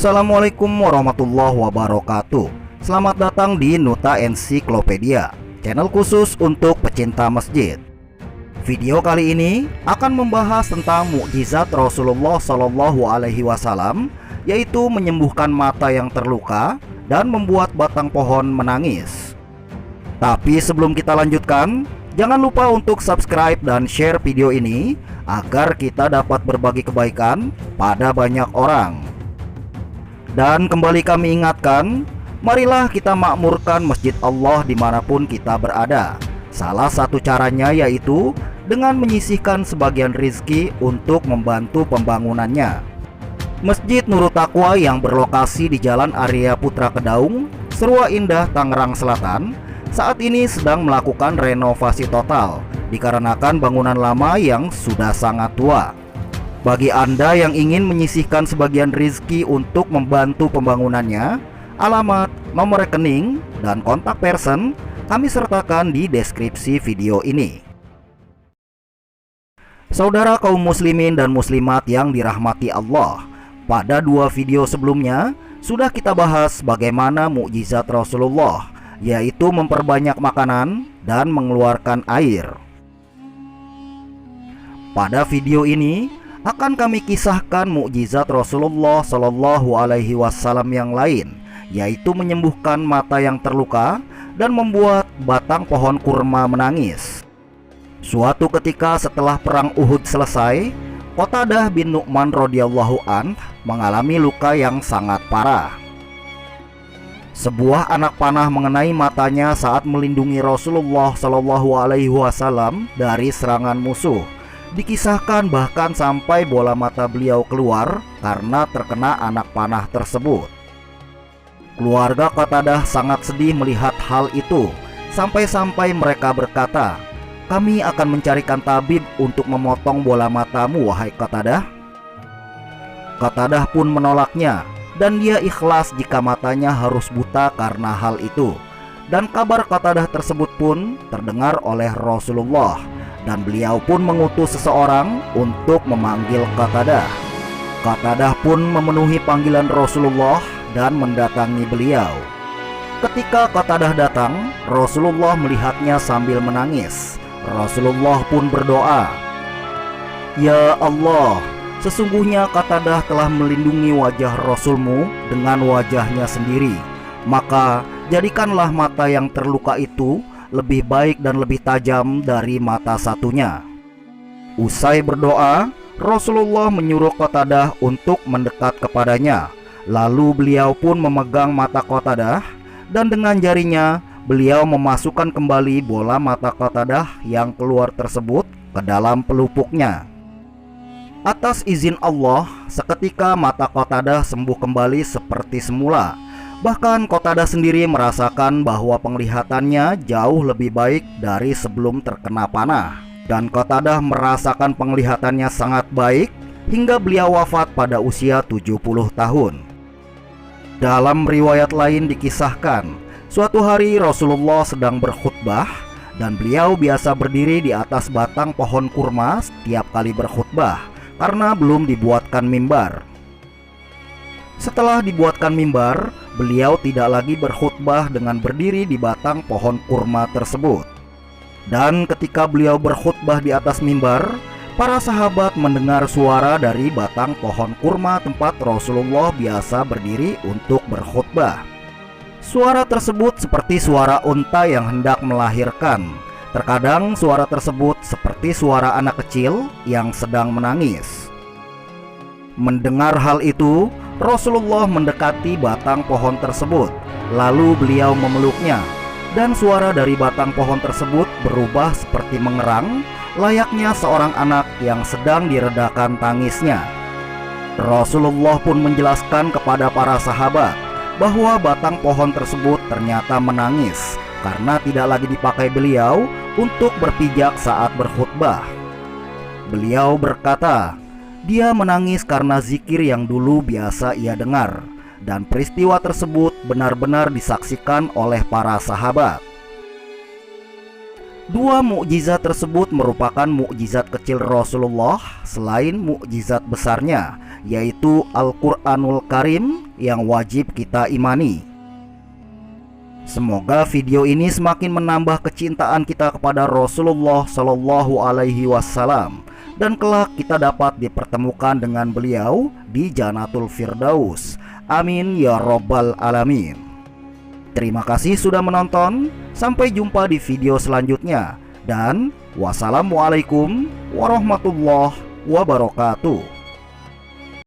Assalamualaikum warahmatullahi wabarakatuh. Selamat datang di Nuta Ensiklopedia, channel khusus untuk pecinta masjid. Video kali ini akan membahas tentang mukjizat Rasulullah Shallallahu Alaihi Wasallam, yaitu menyembuhkan mata yang terluka dan membuat batang pohon menangis. Tapi sebelum kita lanjutkan, jangan lupa untuk subscribe dan share video ini agar kita dapat berbagi kebaikan pada banyak orang. Dan kembali kami ingatkan, marilah kita makmurkan masjid Allah dimanapun kita berada. Salah satu caranya yaitu dengan menyisihkan sebagian rizki untuk membantu pembangunannya. Masjid Nurul Taqwa yang berlokasi di Jalan Arya Putra Kedaung, Serua Indah, Tangerang Selatan, saat ini sedang melakukan renovasi total dikarenakan bangunan lama yang sudah sangat tua. Bagi Anda yang ingin menyisihkan sebagian rizki untuk membantu pembangunannya, alamat, nomor rekening, dan kontak person kami sertakan di deskripsi video ini. Saudara kaum muslimin dan muslimat yang dirahmati Allah, pada dua video sebelumnya sudah kita bahas bagaimana mukjizat Rasulullah, yaitu memperbanyak makanan dan mengeluarkan air. Pada video ini akan kami kisahkan mukjizat Rasulullah Shallallahu Alaihi Wasallam yang lain, yaitu menyembuhkan mata yang terluka dan membuat batang pohon kurma menangis. Suatu ketika setelah perang Uhud selesai, Qatadah bin Nu'man radhiyallahu an mengalami luka yang sangat parah. Sebuah anak panah mengenai matanya saat melindungi Rasulullah Shallallahu Alaihi Wasallam dari serangan musuh. Dikisahkan bahkan sampai bola mata beliau keluar karena terkena anak panah tersebut. Keluarga Qatadah sangat sedih melihat hal itu, sampai-sampai mereka berkata, "Kami akan mencarikan tabib untuk memotong bola matamu, wahai Qatadah." Qatadah pun menolaknya, dan dia ikhlas jika matanya harus buta karena hal itu. Dan kabar Qatadah tersebut pun terdengar oleh Rasulullah, dan beliau pun mengutus seseorang untuk memanggil Qatadah. Qatadah pun memenuhi panggilan Rasulullah dan mendatangi beliau. Ketika Qatadah datang, Rasulullah melihatnya sambil menangis. Rasulullah pun berdoa, "Ya Allah, sesungguhnya Qatadah telah melindungi wajah Rasulmu dengan wajahnya sendiri. Maka jadikanlah mata yang terluka itu lebih baik dan lebih tajam dari mata satunya." Usai berdoa, Rasulullah menyuruh Qatadah untuk mendekat kepadanya. Lalu beliau pun memegang mata Qatadah, dan dengan jarinya beliau memasukkan kembali bola mata Qatadah yang keluar tersebut ke dalam pelupuknya. Atas izin Allah, seketika mata Qatadah sembuh kembali seperti semula. Bahkan Qatadah sendiri merasakan bahwa penglihatannya jauh lebih baik dari sebelum terkena panah. Dan Qatadah merasakan penglihatannya sangat baik hingga beliau wafat pada usia 70 tahun. Dalam riwayat lain dikisahkan, suatu hari Rasulullah sedang berkhutbah dan beliau biasa berdiri di atas batang pohon kurma setiap kali berkhutbah karena belum dibuatkan mimbar. Setelah dibuatkan mimbar, beliau tidak lagi berkhutbah dengan berdiri di batang pohon kurma tersebut. Dan ketika beliau berkhutbah di atas mimbar, para sahabat mendengar suara dari batang pohon kurma tempat Rasulullah biasa berdiri untuk berkhutbah. Suara tersebut seperti suara unta yang hendak melahirkan. Terkadang suara tersebut seperti suara anak kecil yang sedang menangis. Mendengar hal itu, Rasulullah mendekati batang pohon tersebut. Lalu beliau memeluknya, dan suara dari batang pohon tersebut berubah seperti mengerang, layaknya seorang anak yang sedang diredakan tangisnya. Rasulullah pun menjelaskan kepada para sahabat bahwa batang pohon tersebut ternyata menangis karena tidak lagi dipakai beliau untuk berpijak saat berkhutbah. Beliau berkata, dia menangis karena zikir yang dulu biasa ia dengar, dan peristiwa tersebut benar-benar disaksikan oleh para sahabat. Dua mukjizat tersebut merupakan mukjizat kecil Rasulullah selain mukjizat besarnya, yaitu Al-Quranul Karim yang wajib kita imani. Semoga video ini semakin menambah kecintaan kita kepada Rasulullah Shallallahu Alaihi Wasallam, dan kelak kita dapat dipertemukan dengan beliau di Jannatul Firdaus. Amin ya Rabbal Alamin. Terima kasih sudah menonton. Sampai jumpa di video selanjutnya, dan wassalamualaikum warahmatullahi wabarakatuh.